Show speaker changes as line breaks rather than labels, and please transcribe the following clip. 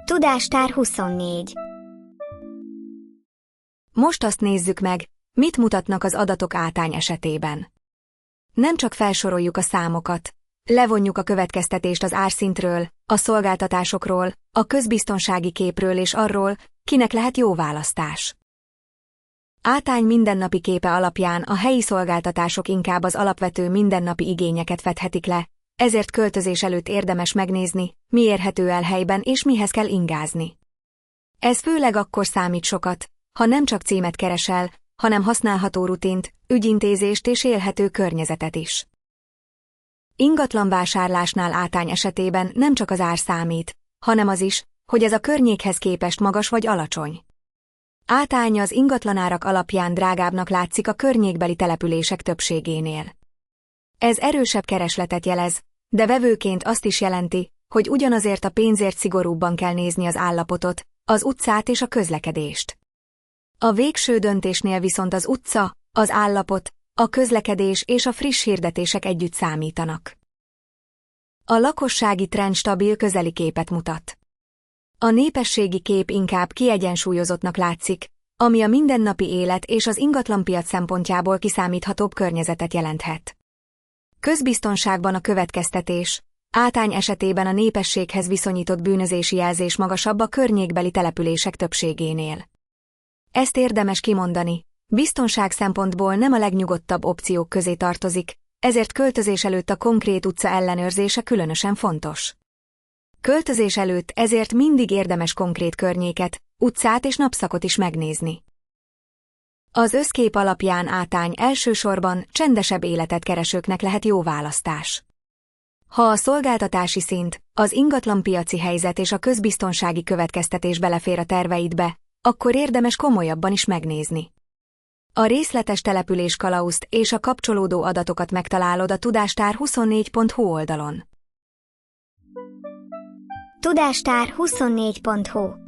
Tudástár 24.
Most azt nézzük meg, mit mutatnak az adatok Átány esetében. Nem csak felsoroljuk a számokat, levonjuk a következtetést az árszintről, a szolgáltatásokról, a közbiztonsági képről és arról, kinek lehet jó választás. Átány mindennapi képe alapján a helyi szolgáltatások inkább az alapvető mindennapi igényeket fedhetik le, ezért költözés előtt érdemes megnézni, mi érhető el helyben és mihez kell ingázni. Ez főleg akkor számít sokat, ha nem csak címet keresel, hanem használható rutint, ügyintézést és élhető környezetet is. Ingatlanvásárlásnál Átány esetében nem csak az ár számít, hanem az is, hogy ez a környékhez képest magas vagy alacsony. Átány az ingatlanárak alapján drágábbnak látszik a környékbeli települések többségénél. Ez erősebb keresletet jelez, de vevőként azt is jelenti, hogy ugyanazért a pénzért szigorúbban kell nézni az állapotot, az utcát és a közlekedést. A végső döntésnél viszont az utca, az állapot, a közlekedés és a friss hirdetések együtt számítanak. A lakossági trend stabil közeli képet mutat. A népességi kép inkább kiegyensúlyozottnak látszik, ami a mindennapi élet és az ingatlanpiac szempontjából kiszámíthatóbb környezetet jelenthet. Közbiztonságban a következtetés: Átány esetében a népességhez viszonyított bűnözési jelzés magasabb a környékbeli települések többségénél. Ezt érdemes kimondani, biztonság szempontból nem a legnyugodtabb opciók közé tartozik, ezért költözés előtt a konkrét utca ellenőrzése különösen fontos. Költözés előtt ezért mindig érdemes konkrét környéket, utcát és napszakot is megnézni. Az összkép alapján Átány elsősorban csendesebb életet keresőknek lehet jó választás. Ha a szolgáltatási szint, az ingatlanpiaci helyzet és a közbiztonsági következtetés belefér a terveidbe, akkor érdemes komolyabban is megnézni. A részletes településkalauzt és a kapcsolódó adatokat megtalálod a tudástár24.hu oldalon.
Tudástár24.hu